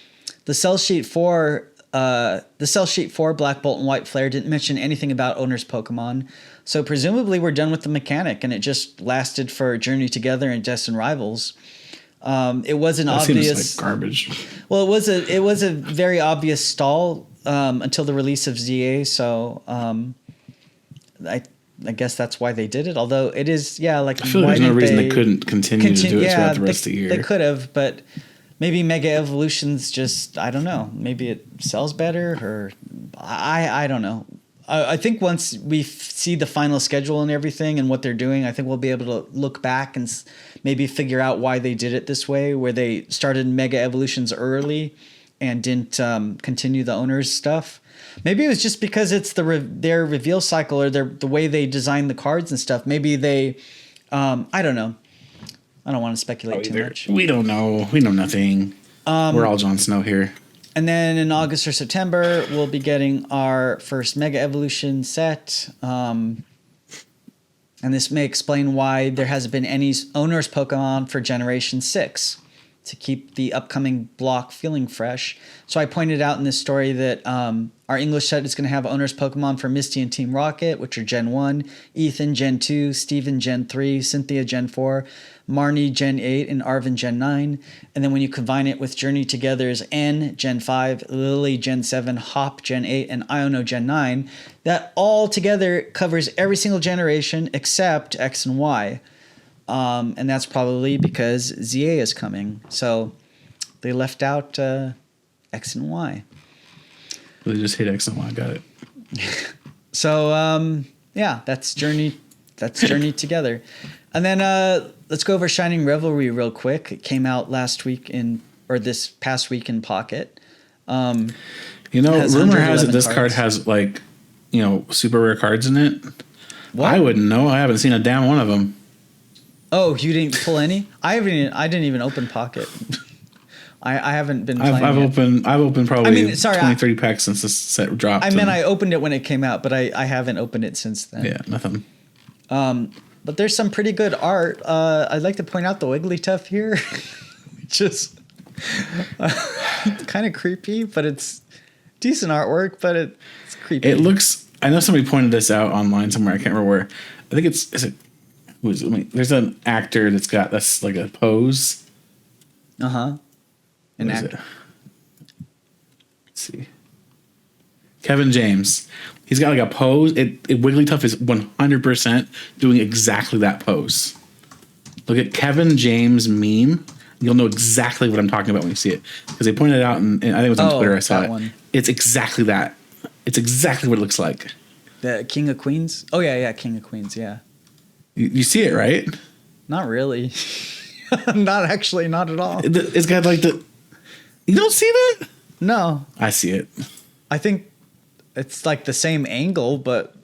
the sell sheet for Black Bolt and White Flare didn't mention anything about owner's Pokemon. So presumably we're done with the mechanic, and it just lasted for Journey Together and Destined Rivals. It was an obvious seems like garbage. Well, it was a very obvious stall until the release of ZA. So I guess that's why they did it. Although it is, like I feel like there's no reason they couldn't continue to do it throughout the rest of the year. They could have, but maybe Mega Evolution's just, I don't know. Maybe it sells better, or I don't know. I think once we see the final schedule and everything and what they're doing, I think we'll be able to look back and maybe figure out why they did it this way, where they started Mega Evolutions early and didn't continue the owner's stuff. Maybe it was just because it's their reveal cycle, or the way they design the cards and stuff. Maybe they, I don't know. I don't want to speculate too much. We don't know. We know nothing. We're all Jon Snow here. And then in August or September, we'll be getting our first Mega Evolution set. And this may explain why there hasn't been any owner's Pokemon for Generation 6 to keep the upcoming block feeling fresh. So I pointed out in this story that our English set is going to have owner's Pokemon for Misty and Team Rocket, which are Gen 1, Ethan Gen 2, Steven Gen 3, Cynthia Gen 4, Marnie Gen 8, and Arvin Gen 9. And then when you combine it with Journey Together's N Gen 5, Lily Gen 7, Hop Gen 8, and Iono Gen 9, that all together covers every single generation except X and Y. And that's probably because ZA is coming. So they left out X and Y. They just hate X and Y. Got it. So that's Journey. That's Journey Together. And then let's go over Shining Revelry real quick. It came out this past week in Pocket. You know, Has rumor has it 111 this card cards. has like, you know, super rare cards in it. What? I wouldn't know. I haven't seen a damn one of them. Oh, you didn't pull any? I didn't even open Pocket. I haven't been playing I've opened probably I mean, sorry, 20, 30 packs since this set dropped. I meant I opened it when it came out, but I haven't opened it since then. Yeah, nothing. But there's some pretty good art. I'd like to point out the Wigglytuff here, which is kind of creepy, but it's decent artwork, but it's creepy. It looks. I know somebody pointed this out online somewhere. I can't remember where. I think it's. Is it? Who is it? There's an actor that's like a pose. An What is actor. it? Let's see. Kevin James. He's got like a pose. Wigglytuff is 100% doing exactly that pose. Look at Kevin James meme. You'll know exactly what I'm talking about when you see it. Because they pointed it out, and I think it was on Twitter. I saw that it. one. It's exactly that. It's exactly what it looks like. The King of Queens? Oh, yeah, King of Queens, yeah. You see it, right? Not really. Not at all. It's got like the... You don't see that? No. I see it. I think it's like the same angle, but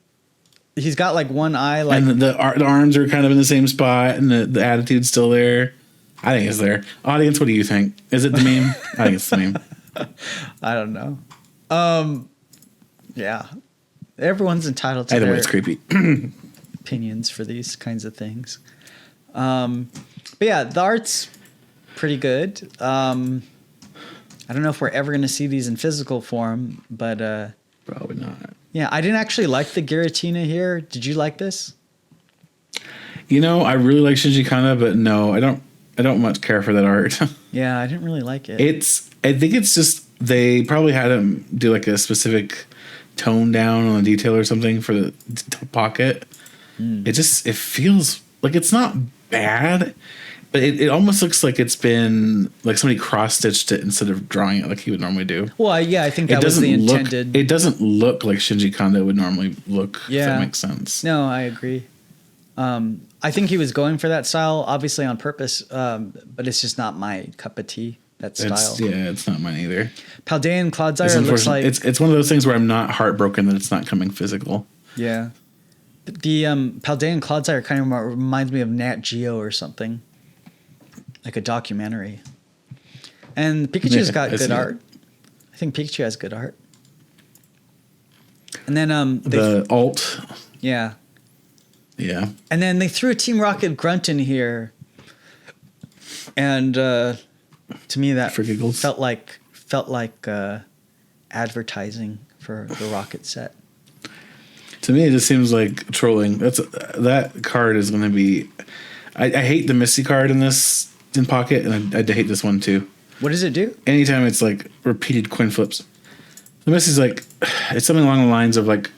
he's got like one eye. Like, And the arms are kind of in the same spot, and the attitude's still there. I think it's there. Audience, what do you think? Is it the meme? I think it's the meme. I don't know. Yeah. Everyone's entitled to Either way, their it's creepy. opinions for these kinds of things. But yeah, the art's pretty good. I don't know if we're ever going to see these in physical form, but Probably not. yeah, I didn't actually like the Giratina here. Did you like this? You know, I really like Shinji Kana, but no, I don't much care for that art. Yeah, I didn't really like it. I think it's just they probably had him do like a specific tone down on the detail or something for the pocket. It feels like it's not bad, but it almost looks like it's been like somebody cross stitched it instead of drawing it like he would normally do. Well, yeah, I think that was the intended. It doesn't look like Shinji Kanda would normally look. Yeah. If that makes sense. No, I agree. I think he was going for that style, obviously on purpose, but it's just not my cup of tea. That style. It's not mine either. Paldean Clodsire looks like it's one of those things where I'm not heartbroken that it's not coming physical. yeah. The Paldean Clodsire kind of reminds me of Nat Geo or something, like a documentary. And Pikachu's got good art. I think Pikachu has good art. And then The alt. yeah. Yeah. And then they threw a Team Rocket grunt in here, and to me that For giggles. felt like advertising for the Rocket set. To me, it just seems like trolling. That card is going to be. I hate the Misty card in Pocket, and I hate this one too. What does it do? Anytime it's like repeated coin flips, the Misty's like it's something along the lines of like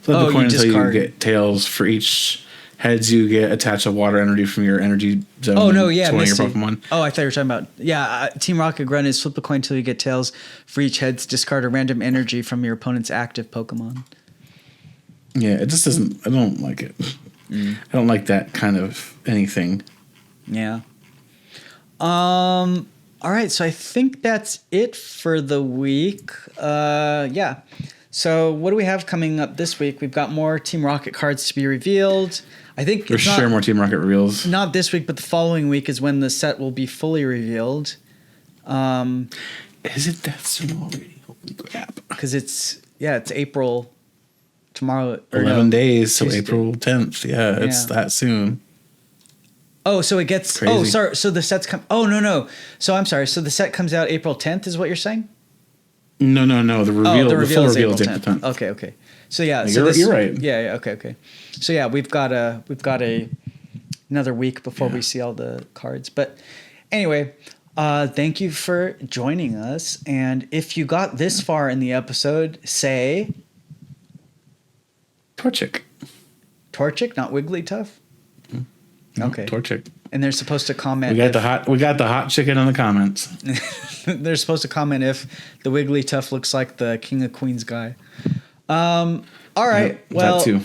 flip Oh, the coin you until you discard. get tails. For each heads, you get attached a water energy from your energy zone. Oh no, yeah, to one of Misty. your Pokemon. Oh, I thought you were talking about Team Rocket grunt is flip a coin until you get tails. For each heads, discard a random energy from your opponent's active Pokemon. Yeah, it just doesn't. I don't like it. I don't like that kind of anything. Yeah. All right, so I think that's it for the week. Yeah. So what do we have coming up this week? We've got more Team Rocket cards to be revealed. I think For sure, more Team Rocket reveals. not this week, but the following week is when the set will be fully revealed. Is it that soon already? Holy crap! Because it's April tomorrow. Or 11 no, days, so Tuesday. April 10th. Yeah, it's that soon. Oh, so it gets. Crazy. Oh, sorry. So the sets come. Oh no. So I'm sorry. So the set comes out April 10th, is what you're saying? No. The reveal. The full reveal is April 10th. Okay. So yeah, You're right. Yeah. Okay. So yeah, we've got another week before we see all the cards. But anyway, thank you for joining us. And if you got this far in the episode, say Torchic. Torchic, not Wigglytuff. Okay. Torchic. And they're supposed to comment. We got the hot chicken in the comments. They're supposed to comment if the Wigglytuff looks like the King of Queens guy. All right. That too.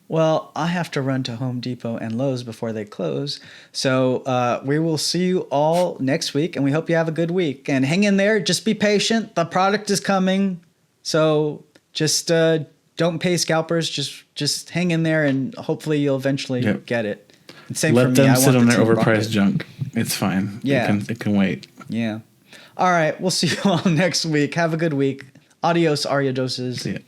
Well, I have to run to Home Depot and Lowe's before they close. So we will see you all next week, and we hope you have a good week. And hang in there. Just be patient. The product is coming So just don't pay scalpers. Just hang in there, and hopefully you'll eventually get it. And same for Let me. them I sit want on the their Team overpriced Rocket. junk. It's fine. Yeah. It can wait. Yeah. All right. We'll see you all next week. Have a good week. Adios, Ariadoses. See ya.